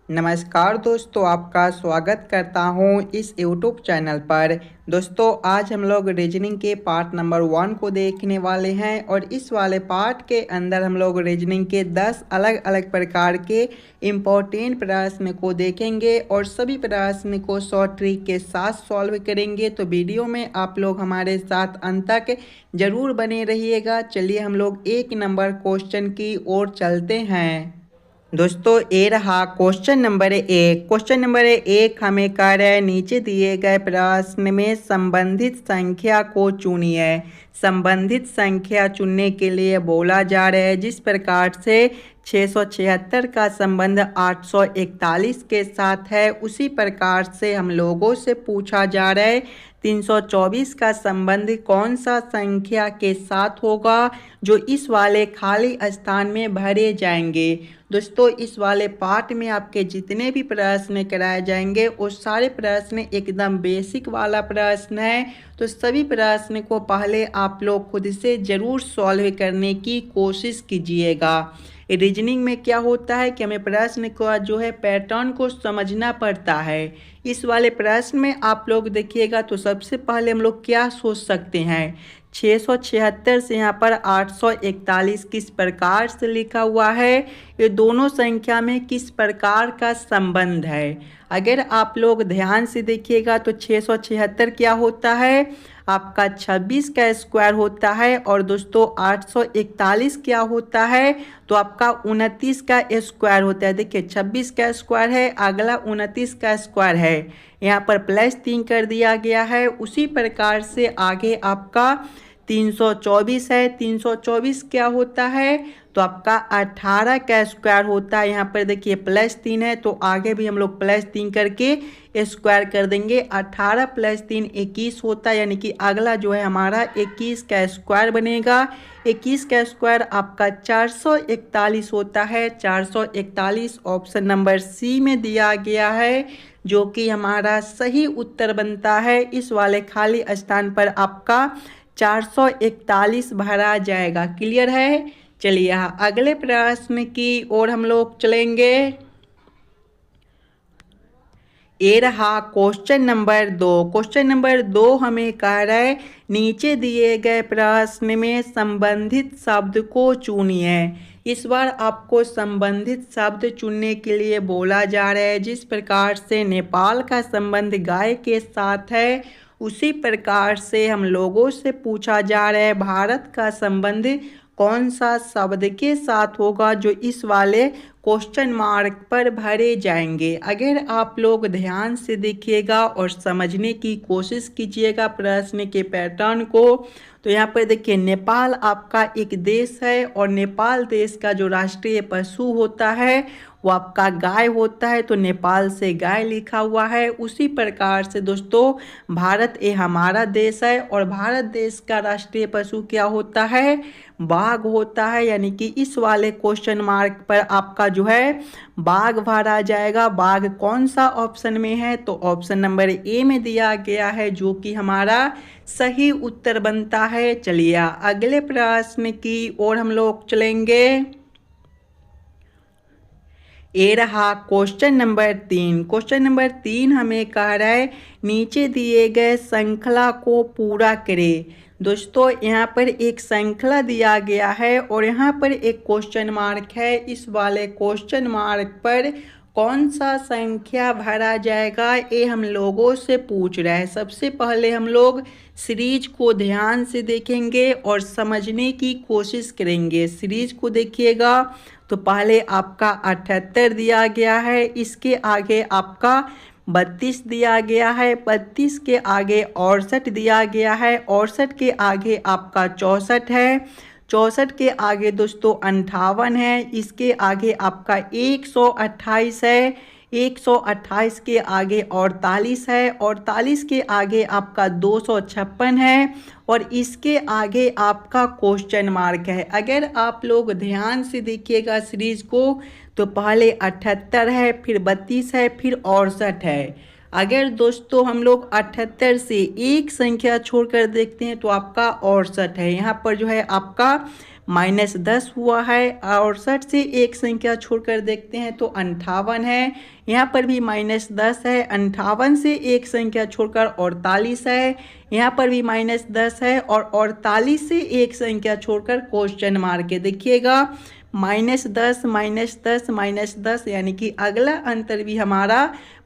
नमस्कार दोस्तों, आपका स्वागत करता हूं इस YouTube चैनल पर। दोस्तों, आज हम लोग रीजनिंग के पार्ट नंबर 1 को देखने वाले हैं और इस वाले पार्ट के अंदर हम लोग रीजनिंग के 10 अलग अलग प्रकार के इम्पोर्टेंट प्रश्न को देखेंगे और सभी प्रश्न को शॉर्ट ट्रिक के साथ सॉल्व करेंगे। तो वीडियो में आप लोग हमारे साथ अंत तक जरूर बने रहिएगा। चलिए हम लोग 1 नंबर क्वेश्चन की ओर चलते हैं। दोस्तों, ये रहा क्वेश्चन नंबर 1। क्वेश्चन नंबर 1 हमें कह रहा है, नीचे दिए गए प्रश्न में संबंधित संख्या को चुनिए। संबंधित संख्या चुनने के लिए बोला जा रहा है जिस प्रकार से 676 का संबंध 841 के साथ है, उसी प्रकार से हम लोगों से पूछा जा रहा है 324 का संबंध कौन सा संख्या के साथ होगा जो इस वाले खाली स्थान में भरे जाएंगे। दोस्तों, इस वाले पार्ट में आपके जितने भी प्रश्न कराए जाएंगे वो सारे प्रश्न एकदम बेसिक वाला प्रश्न है। तो सभी प्रश्न को पहले आप लोग खुद से ज़रूर सॉल्व करने की कोशिश कीजिएगा। रीजनिंग में क्या होता है कि हमें प्रश्न का जो है पैटर्न को समझना पड़ता है। इस वाले प्रश्न में आप लोग देखिएगा तो सबसे पहले हम लोग क्या सोच सकते हैं, 676 से यहाँ पर 841 किस प्रकार से लिखा हुआ है, ये दोनों संख्या में किस प्रकार का संबंध है। अगर आप लोग ध्यान से देखिएगा तो 676 क्या होता है, आपका 26 का स्क्वायर होता है और दोस्तों 841 क्या होता है, तो आपका 29 का स्क्वायर होता है। देखिए 26 का स्क्वायर है, अगला 29 का स्क्वायर है, यहाँ पर +3 कर दिया गया है। उसी प्रकार से आगे आपका 324 है, 324 क्या होता है, तो आपका 18 का स्क्वायर होता है। यहाँ पर देखिए +3 है तो आगे भी हम लोग +3 करके स्क्वायर कर देंगे। 18 + 3 21 होता है, यानी कि अगला जो है हमारा 21 का स्क्वायर बनेगा। 21 का स्क्वायर आपका 441 होता है। 441 ऑप्शन नंबर सी में दिया गया है जो कि हमारा सही उत्तर बनता है। इस वाले खाली स्थान पर आपका 441 भरा जाएगा। क्लियर है। चलिए अगले प्रश्न की ओर हम लोग चलेंगे। ये रहा क्वेश्चन नंबर 2। क्वेश्चन नंबर 2 हमें कह रहा है, नीचे दिए गए प्रश्न में संबंधित शब्द को चुनिए। इस बार आपको संबंधित शब्द चुनने के लिए बोला जा रहा है जिस प्रकार से नेपाल का संबंध गाय के साथ है, उसी प्रकार से हम लोगों से पूछा जा रहा है भारत का संबंध कौन सा शब्द के साथ होगा जो इस वाले क्वेश्चन मार्क पर भरे जाएंगे। अगर आप लोग ध्यान से देखिएगा और समझने की कोशिश कीजिएगा प्रश्न के पैटर्न को, तो यहाँ पर देखिए नेपाल आपका एक देश है और नेपाल देश का जो राष्ट्रीय पशु होता है वो आपका गाय होता है, तो नेपाल से गाय लिखा हुआ है। उसी प्रकार से दोस्तों भारत ये हमारा देश है और भारत देश का राष्ट्रीय पशु क्या होता है, बाघ होता है, यानी कि इस वाले क्वेश्चन मार्क पर आपका जो है बाघ भरा जाएगा। बाघ कौन सा ऑप्शन में है, तो ऑप्शन नंबर ए में दिया गया है जो कि हमारा सही उत्तर बनता है। चलिए अगले प्रश्न की ओर हम लोग चलेंगे। ये रहा क्वेश्चन नंबर 3। क्वेश्चन नंबर 3 हमें कह रहा है, नीचे दिए गए श्रृंखला को पूरा करें। दोस्तों यहाँ पर एक श्रृंखला दिया गया है और यहाँ पर एक क्वेश्चन मार्क है। इस वाले क्वेश्चन मार्क पर कौन सा संख्या भरा जाएगा ये हम लोगों से पूछ रहा है। सबसे पहले हम लोग सीरीज को ध्यान से देखेंगे और समझने की कोशिश करेंगे। सीरीज को देखिएगा तो पहले आपका 78 दिया गया है, इसके आगे आपका 32 दिया गया है, 32 के आगे 68 दिया गया है, 68 के आगे आपका 64 है, 64 के आगे दोस्तों 58 है, इसके आगे आपका 128 है, 128 के आगे 48 है, 48 के आगे आपका 256 है और इसके आगे आपका क्वेश्चन मार्क है। अगर आप लोग ध्यान से देखिएगा सीरीज को तो पहले 78 है, फिर 32 है, फिर 68 है। अगर दोस्तों हम लोग 78 से एक संख्या छोड़कर देखते हैं तो आपका 68 है। यहाँ पर जो है आपका -10 हुआ है। 68 से एक संख्या छोड़कर देखते हैं तो 58 है। यहाँ पर भी -10 है। 58 से एक संख्या छोड़कर 48 है। यहाँ पर भी -10 है और 48 से एक संख्या छोड़कर क्वेश्चन मार्क है। देखिएगा -10 -10 -10 यानी कि अगला अंतर भी हमारा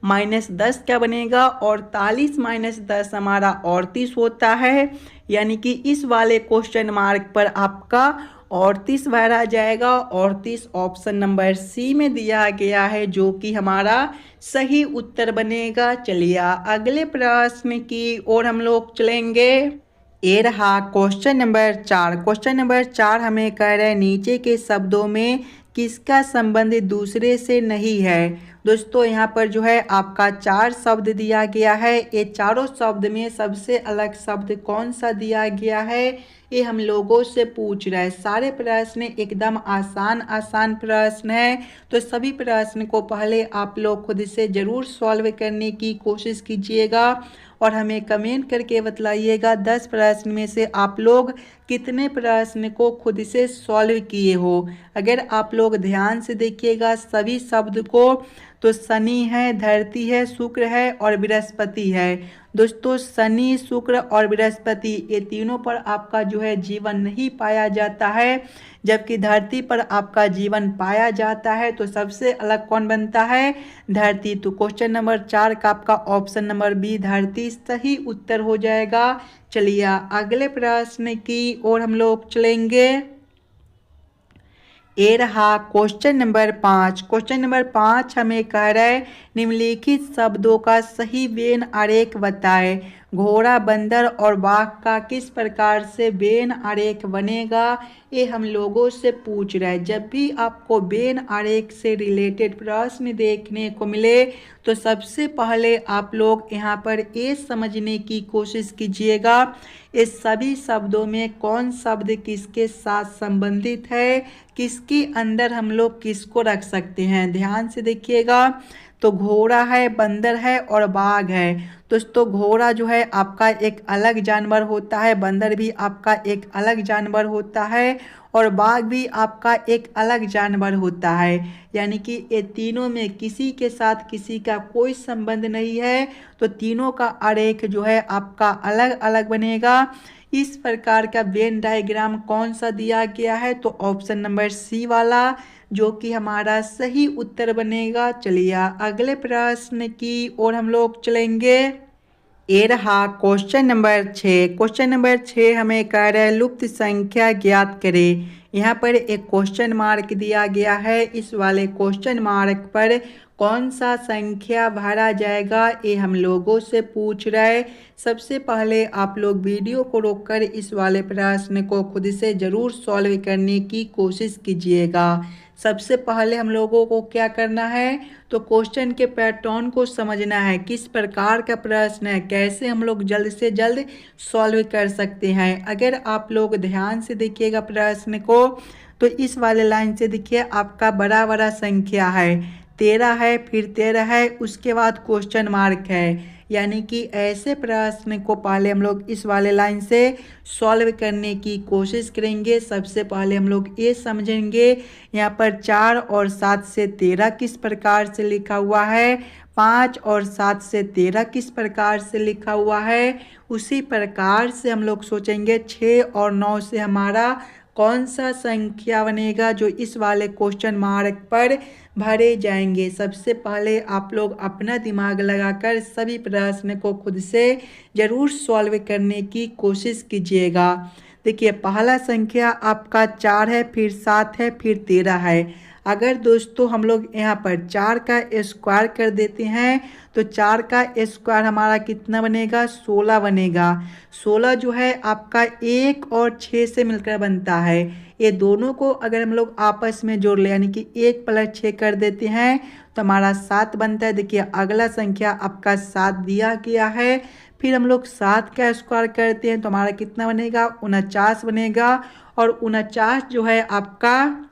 -10 क्या बनेगा, 48 -10 हमारा 38 होता है। यानी कि इस वाले क्वेश्चन मार्क पर आपका 38 भरा जाएगा। 38 ऑप्शन नंबर सी में दिया गया है, जो कि हमारा सही उत्तर बनेगा। चलिए अगले प्रश्न की ओर हम लोग चलेंगे। ये रहा क्वेश्चन नंबर 4। क्वेश्चन नंबर 4 हमें कह रहे हैं नीचे के शब्दों में किसका संबंध दूसरे से नहीं है। दोस्तों यहाँ पर जो है आपका 4 शब्द दिया गया है। ये चारों शब्द में सबसे अलग शब्द कौन सा दिया गया है, ये हम लोगों से पूछ रहा है। सारे प्रश्न एकदम आसान प्रश्न है, तो सभी प्रश्न को पहले आप लोग खुद से ज़रूर सॉल्व करने की कोशिश कीजिएगा और हमें कमेंट करके बतलाइएगा 10 प्रश्न में से आप लोग कितने प्रश्न को खुद से सॉल्व किए हो। अगर आप लोग ध्यान से देखिएगा सभी शब्द को, तो शनि है, धरती है, शुक्र है और बृहस्पति है। दोस्तों शनि, शुक्र और बृहस्पति ये तीनों पर आपका जो है जीवन नहीं पाया जाता है, जबकि धरती पर आपका जीवन पाया जाता है। तो सबसे अलग कौन बनता है, धरती। तो क्वेश्चन नंबर 4 का आपका ऑप्शन नंबर बी धरती सही उत्तर हो जाएगा। चलिए अगले प्रश्न की ओर हम लोग चलेंगे। ये रहा क्वेश्चन नंबर 5। क्वेश्चन नंबर 5 हमें कह रहा है निम्नलिखित शब्दों का सही वेन आरेख बताएं। घोड़ा, बंदर और बाघ का किस प्रकार से वेन आरेख बनेगा, ये हम लोगों से पूछ रहा है। जब भी आपको वेन आरेख से रिलेटेड प्रश्न देखने को मिले, तो सबसे पहले आप लोग यहाँ पर ये समझने की कोशिश कीजिएगा इस सभी शब्दों में कौन शब्द किसके साथ संबंधित है, किसके अंदर हम लोग किसको रख सकते हैं। ध्यान से देखिएगा, तो घोड़ा है, बंदर है और बाघ है। दोस्तों घोड़ा जो है आपका एक अलग जानवर होता है, बंदर भी आपका एक अलग जानवर होता है और बाघ भी आपका एक अलग जानवर होता है। यानी कि ये तीनों में किसी के साथ किसी का कोई संबंध नहीं है, तो तीनों का आरेख जो है आपका अलग अलग बनेगा। इस प्रकार का वेन डायग्राम कौन सा दिया गया है, तो ऑप्शन नंबर सी वाला, जो कि हमारा सही उत्तर बनेगा। चलिए अगले प्रश्न की ओर हम लोग चलेंगे। ये रहा क्वेश्चन नंबर 6। क्वेश्चन नंबर 6 हमें कह रहा है लुप्त संख्या ज्ञात करें। यहाँ पर एक क्वेश्चन मार्क दिया गया है। इस वाले क्वेश्चन मार्क पर कौन सा संख्या भरा जाएगा, ये हम लोगों से पूछ रहा है। सबसे पहले आप लोग वीडियो को रोककर इस वाले प्रश्न को खुद से ज़रूर सॉल्व करने की कोशिश कीजिएगा। सबसे पहले हम लोगों को क्या करना है, तो क्वेश्चन के पैटर्न को समझना है, किस प्रकार का प्रश्न है, कैसे हम लोग जल्द से जल्द सॉल्व कर सकते हैं। अगर आप लोग ध्यान से देखिएगा प्रश्न को, तो इस वाले लाइन से देखिए आपका बड़ा बड़ा संख्या है, 13 है, फिर 13 है, उसके बाद क्वेश्चन मार्क है। यानी कि ऐसे प्रश्न को पहले हम लोग इस वाले लाइन से सॉल्व करने की कोशिश करेंगे। सबसे पहले हम लोग ये समझेंगे यहाँ पर 4 और 7 से 13 किस प्रकार से लिखा हुआ है, 5 और 7 से 13 किस प्रकार से लिखा हुआ है। उसी प्रकार से हम लोग सोचेंगे 6 और 9 से हमारा कौन सा संख्या बनेगा जो इस वाले क्वेश्चन मार्क पर भरे जाएंगे। सबसे पहले आप लोग अपना दिमाग लगाकर सभी प्रश्न को खुद से ज़रूर सॉल्व करने की कोशिश कीजिएगा। देखिए पहला संख्या आपका 4 है, फिर 7 है, फिर 13 है। अगर दोस्तों हम लोग यहाँ पर 4 का स्क्वायर कर देते हैं, तो 4 का स्क्वायर हमारा कितना बनेगा, 16 बनेगा। 16 जो है आपका 1 और 6 से मिलकर बनता है। ये दोनों को अगर हम लोग आपस में जोड़ ले, यानी कि 1 + 6 कर देते हैं, तो हमारा 7 बनता है। देखिए अगला संख्या आपका 7 दिया गया है, फिर हम लोग 7 का स्क्वायर करते हैं, तो हमारा कितना बनेगा, 49 बनेगा। और 49 जो है आपका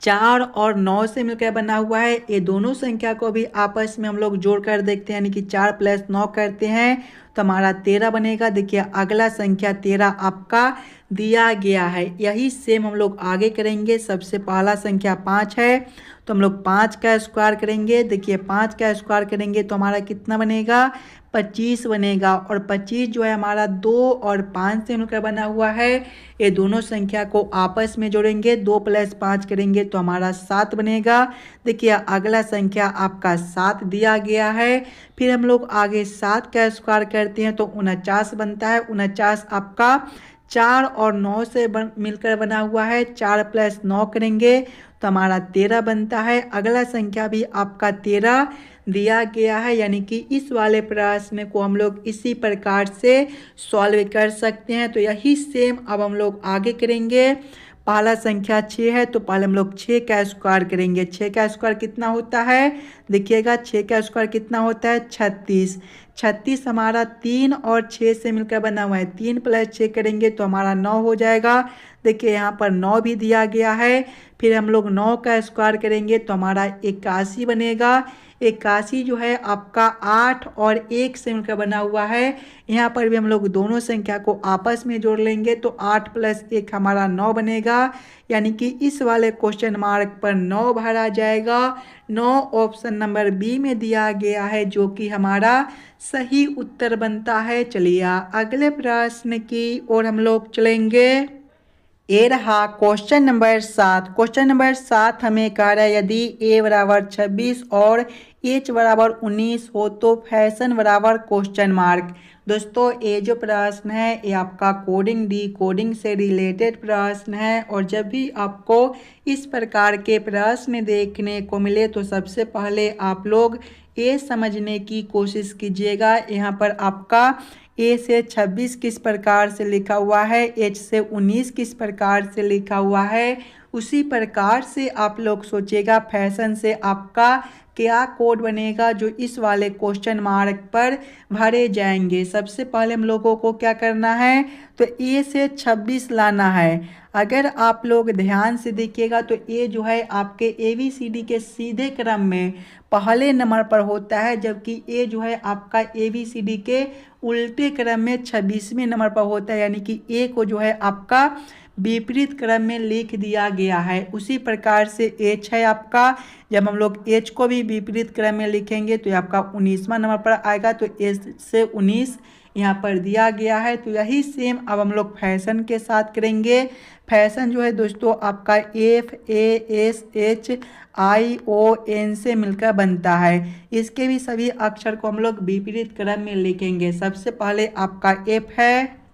4 और 9 से मिलकर बना हुआ है। ये दोनों संख्या को भी आपस में हम लोग जोड़ कर देखते हैं, यानी कि 4 + 9 करते हैं, तो हमारा 13 बनेगा। देखिए अगला संख्या 13 आपका दिया गया है। यही सेम हम लोग आगे करेंगे। सबसे पहला संख्या 5 है तो हम लोग 5 का स्क्वायर करेंगे। देखिए 5 का स्क्वायर करेंगे तो हमारा कितना बनेगा, 25 बनेगा। और 25 जो है हमारा 2 और 5 से मिलकर बना हुआ है। ये दोनों संख्या को आपस में जोड़ेंगे, 2 + 5 करेंगे तो हमारा 7 बनेगा। देखिए अगला संख्या आपका 7 दिया गया है। फिर हम लोग आगे 7 का स्क्वायर करते हैं तो 49 बनता है। 49 आपका 4 और 9 से मिलकर बना हुआ है। 4 + 9 करेंगे तो हमारा 13 बनता है। अगला संख्या भी आपका 13 दिया गया है। यानी कि इस वाले प्रश्न को हम लोग इसी प्रकार से सॉल्व कर सकते हैं। तो यही सेम अब हम लोग आगे करेंगे। पहला संख्या 6 है तो पहले हम लोग 6 का स्क्वायर करेंगे। 6 का स्क्वायर कितना होता है, देखिएगा 6 का स्क्वायर कितना होता है, 36। 36 हमारा 3 और 6 से मिलकर बना हुआ है। 3 + 6 करेंगे तो हमारा 9 हो जाएगा। देखिए यहाँ पर 9 भी दिया गया है। फिर हम लोग 9 का स्क्वायर करेंगे तो हमारा 81 बनेगा। 81 जो है आपका 8 और 1 से मिलकर बना हुआ है। यहाँ पर भी हम लोग दोनों संख्या को आपस में जोड़ लेंगे तो 8 + 1 हमारा 9 बनेगा। यानी कि इस वाले क्वेश्चन मार्क पर 9 भरा जाएगा। 9 ऑप्शन नंबर बी में दिया गया है जो कि हमारा सही उत्तर बनता है। चलिए अगले प्रश्न की ओर हम लोग चलेंगे। ये रहा क्वेश्चन नंबर 7। क्वेश्चन नंबर 7 हमें कह रहा है यदि a = 26 और h = 19 हो तो फैशन बराबर क्वेश्चन मार्क। दोस्तों ये जो प्रश्न है ये आपका कोडिंग डी कोडिंग से रिलेटेड प्रश्न है। और जब भी आपको इस प्रकार के प्रश्न देखने को मिले तो सबसे पहले आप लोग ये समझने की कोशिश कीजिएगा यहाँ पर आपका ए से 26 किस प्रकार से लिखा हुआ है, एच से 19 किस प्रकार से लिखा हुआ है, उसी प्रकार से आप लोग सोचेगा फैशन से आपका क्या कोड बनेगा जो इस वाले क्वेश्चन मार्क पर भरे जाएंगे। सबसे पहले हम लोगों को क्या करना है, तो ए से 26 लाना है। अगर आप लोग ध्यान से देखिएगा तो ए जो है आपके ABCD के सीधे क्रम में पहले नंबर पर होता है, जबकि ए जो है आपका ABCD के उल्टे क्रम में 26वें नंबर पर होता है। यानी कि ए को जो है आपका विपरीत क्रम में लिख दिया गया है। उसी प्रकार से एच है आपका, जब हम लोग एच को भी विपरीत क्रम में लिखेंगे तो ये आपका 19वां नंबर पर आएगा। तो एच से 19 यहाँ पर दिया गया है। तो यही सेम अब हम लोग फैशन के साथ करेंगे। फैशन जो है दोस्तों आपका FASHION से मिलकर बनता है। इसके भी सभी अक्षर को हम लोग विपरीत क्रम में लिखेंगे। सबसे पहले आपका एफ है।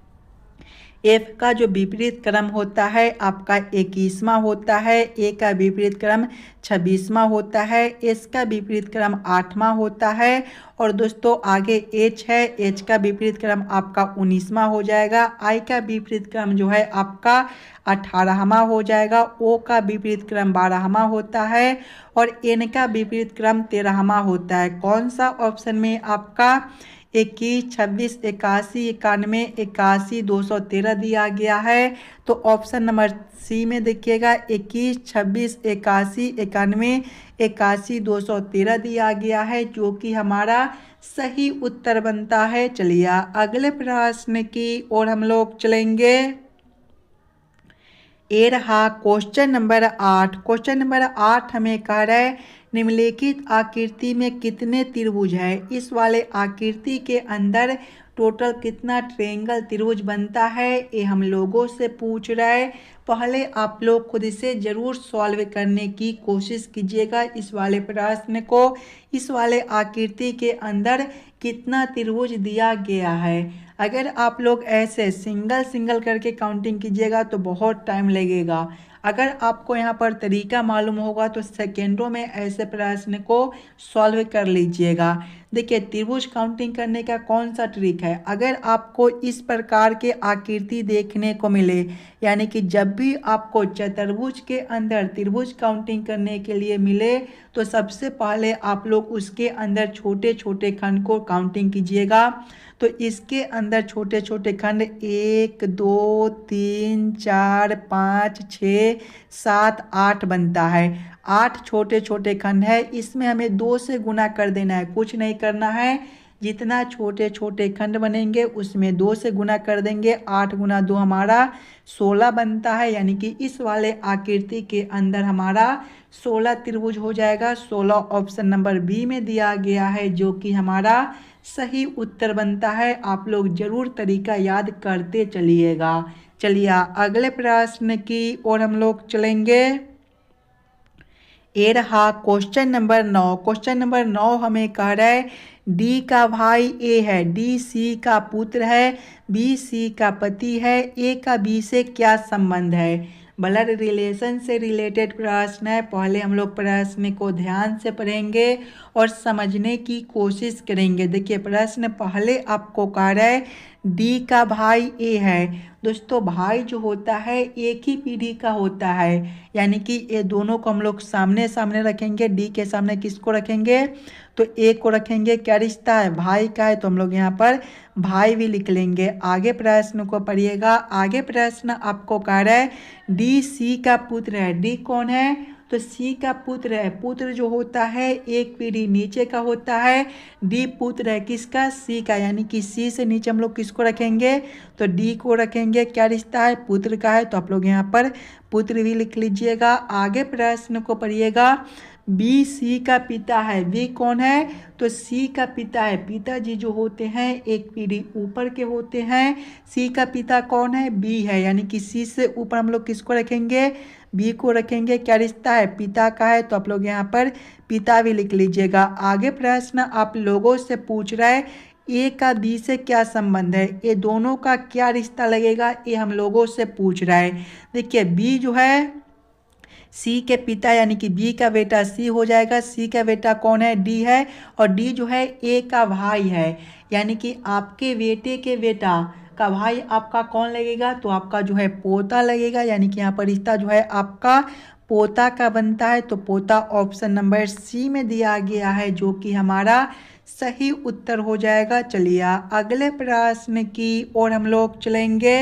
एफ का जो विपरीत क्रम होता है आपका 21वां होता है। ए का विपरीत क्रम 26वां होता है। एस का विपरीत क्रम 8वां होता है। और दोस्तों आगे एच है, एच का विपरीत क्रम आपका 19वां हो जाएगा। आई का विपरीत क्रम जो है आपका 18वां हो जाएगा। ओ का विपरीत क्रम 12वां होता है। और एन का विपरीत क्रम 13वां होता है। कौन सा ऑप्शन में आपका 21, 26, 81, 91, 81, 213 दिया गया है। तो ऑप्शन नंबर सी में देखिएगा 21, 26, 81, 91, 81, 213 दिया गया है जो कि हमारा सही उत्तर बनता है। चलिए अगले प्रश्न की ओर हम लोग चलेंगे। ये रहा क्वेश्चन नंबर 8। क्वेश्चन नंबर 8 हमें कह रहा है निम्नलिखित आकृति में कितने त्रिभुज है। इस वाले आकृति के अंदर टोटल कितना ट्रायंगल त्रिभुज बनता है ये हम लोगों से पूछ रहा है। पहले आप लोग खुद से ज़रूर सॉल्व करने की कोशिश कीजिएगा इस वाले प्रश्न को। इस वाले आकृति के अंदर कितना त्रिभुज दिया गया है। अगर आप लोग ऐसे सिंगल सिंगल करके काउंटिंग कीजिएगा तो बहुत टाइम लगेगा। अगर आपको यहाँ पर तरीका मालूम होगा तो सेकेंडों में ऐसे प्रश्न को सॉल्व कर लीजिएगा। देखिए त्रिभुज काउंटिंग करने का कौन सा ट्रिक है, अगर आपको इस प्रकार के आकृति देखने को मिले, यानी कि जब भी आपको चतुर्भुज के अंदर त्रिभुज काउंटिंग करने के लिए मिले तो सबसे पहले आप लोग उसके अंदर छोटे छोटे खंड को काउंटिंग कीजिएगा। तो इसके अंदर छोटे छोटे खंड 1, 2, 3, 4, 5, 6, 7, 8 बनता है। 8 छोटे छोटे खंड है। इसमें हमें 2 से गुना कर देना है, कुछ नहीं करना है। जितना छोटे छोटे खंड बनेंगे उसमें 2 से गुना कर देंगे। 8 गुना 2 हमारा 16 बनता है, यानी कि इस वाले आकृति के अंदर हमारा 16 त्रिभुज हो जाएगा। 16 ऑप्शन नंबर बी में दिया गया है, जो कि हमारा सही उत्तर बनता है। आप लोग जरूर तरीका याद करते चलिएगा। चलिए अगले प्रश्न की ओर हम लोग चलेंगे। ये रहा क्वेश्चन नंबर 9। क्वेश्चन नंबर 9 हमें कह रहा है डी का भाई ए है, डी सी का पुत्र है, बी सी का पति है, ए का बी से क्या संबंध है। ब्लड रिलेशन से रिलेटेड प्रश्न है। पहले हम लोग प्रश्न को ध्यान से पढ़ेंगे और समझने की कोशिश करेंगे। देखिए प्रश्न पहले आपको कह रहा है डी का भाई ए है। दोस्तों भाई जो होता है एक ही पीढ़ी का होता है, यानी कि ये दोनों को हम लोग सामने सामने रखेंगे। डी के सामने किसको रखेंगे, तो ए को रखेंगे। क्या रिश्ता है, भाई का है, तो हम लोग यहाँ पर भाई भी लिख लेंगे। आगे प्रश्न को पढ़िएगा। आगे प्रश्न आपको कह रहा है डी सी का पुत्र है। डी कौन है, तो सी का पुत्र है। पुत्र जो होता है एक पीढ़ी नीचे का होता है। डी पुत्र है किसका, सी का, यानी कि सी से नीचे हम लोग किसको रखेंगे, तो डी को रखेंगे। क्या रिश्ता है, पुत्र का है, तो आप लोग यहाँ पर पुत्र भी लिख लीजिएगा। आगे प्रश्न को पढ़िएगा। बी सी का पिता है। बी कौन है, तो सी का पिता है। पिताजी जो होते हैं एक पीढ़ी ऊपर के होते हैं। सी का पिता कौन है, बी है, यानी कि सी से ऊपर हम लोग किसको रखेंगे, बी को रखेंगे। क्या रिश्ता है, पिता का है, तो आप लोग यहाँ पर पिता भी लिख लीजिएगा। आगे प्रश्न आप लोगों से पूछ रहा है ए का बी से क्या संबंध है, ये दोनों का क्या रिश्ता लगेगा, ये हम लोगों से पूछ रहा है। देखिए बी जो है सी के पिता यानी कि बी का बेटा सी हो जाएगा। सी का बेटा कौन है, डी है, और डी जो है ए का भाई है, यानी कि आपके बेटे के बेटा का भाई आपका कौन लगेगा, तो आपका जो है पोता लगेगा, यानी कि यहाँ पर रिश्ता जो है आपका पोता का बनता है। तो पोता ऑप्शन नंबर सी में दिया गया है, जो कि हमारा सही उत्तर हो जाएगा। चलिए अगले प्रश्न की ओर हम लोग चलेंगे।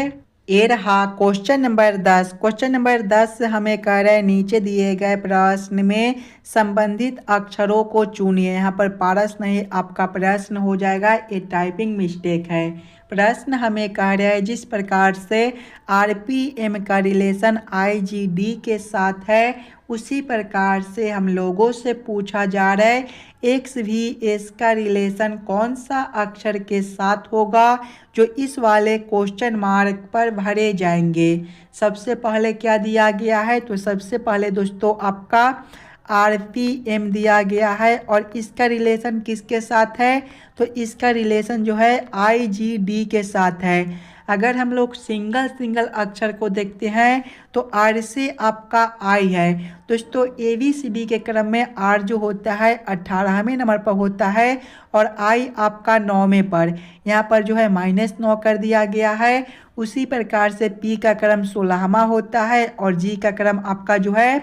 ये रहा क्वेश्चन नंबर 10। क्वेश्चन नंबर 10 हमें कह रहा है नीचे दिए गए प्रश्न में संबंधित अक्षरों को चुनिए। यहाँ पर पारस नहीं, आपका प्रश्न हो जाएगा, ये टाइपिंग मिस्टेक है। प्रश्न हमें कह रहा है जिस प्रकार से आरपीएम का रिलेशन आईजीडी के साथ है, उसी प्रकार से हम लोगों से पूछा जा रहा है एक्स भी एस का रिलेशन कौन सा अक्षर के साथ होगा, जो इस वाले क्वेश्चन मार्क पर भरे जाएंगे। सबसे पहले क्या दिया गया है, तो सबसे पहले दोस्तों आपका आरपीएम दिया गया है, और इसका रिलेशन किसके साथ है, तो इसका रिलेशन जो है आईजीडी के साथ है। अगर हम लोग सिंगल सिंगल अक्षर को देखते हैं तो आर से आपका आई है। दोस्तों ABCD के क्रम में आर जो होता है 18वें नंबर पर होता है, और आई आपका 9वें पर। यहाँ पर जो है -9 कर दिया गया है। उसी प्रकार से पी का क्रम 16वां होता है, और जी का क्रम आपका जो है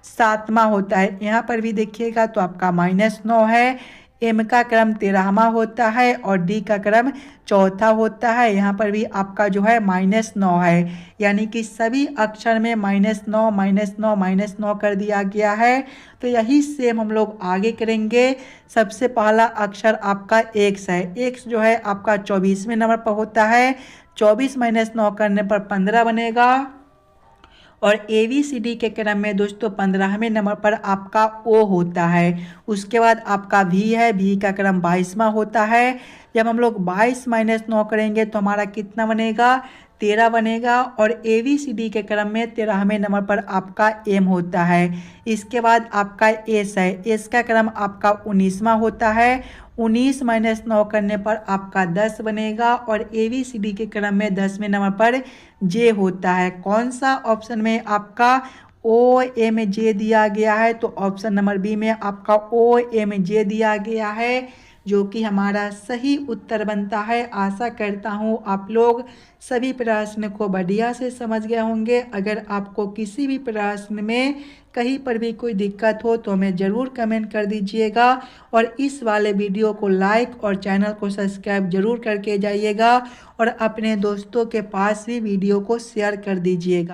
7वां होता है। यहाँ पर भी देखिएगा तो आपका -9 है। एम का क्रम 13वां होता है, और डी का क्रम 4था होता है। यहाँ पर भी आपका जो है -9 है, यानी कि सभी अक्षर में -9 -9 -9 कर दिया गया है। तो यही सेम हम लोग आगे करेंगे। सबसे पहला अक्षर आपका एक्स है। एक्स जो है आपका 24वें नंबर पर होता है। 24 -9 करने पर 15 बनेगा। और ABCD के क्रम में दोस्तों 15वें नंबर पर आपका O होता है। उसके बाद आपका V है। V का क्रम 22वां होता है। जब हम लोग 22 -9 करेंगे तो हमारा कितना बनेगा, 13 बनेगा। और ABCD के क्रम में 13वें नंबर पर आपका M होता है। इसके बाद आपका S है। S का क्रम आपका 19वां होता है। 19 -9 करने पर आपका 10 बनेगा। और ABCD के क्रम में 10वें नंबर पर J होता है। कौन सा ऑप्शन में आपका OMJ दिया गया है, तो ऑप्शन नंबर बी में आपका OMJ दिया गया है, जो कि हमारा सही उत्तर बनता है। आशा करता हूँ आप लोग सभी प्रश्न को बढ़िया से समझ गए होंगे। अगर आपको किसी भी प्रश्न में कहीं पर भी कोई दिक्कत हो तो हमें ज़रूर कमेंट कर दीजिएगा, और इस वाले वीडियो को लाइक और चैनल को सब्सक्राइब जरूर करके जाइएगा, और अपने दोस्तों के पास भी वीडियो को शेयर कर दीजिएगा।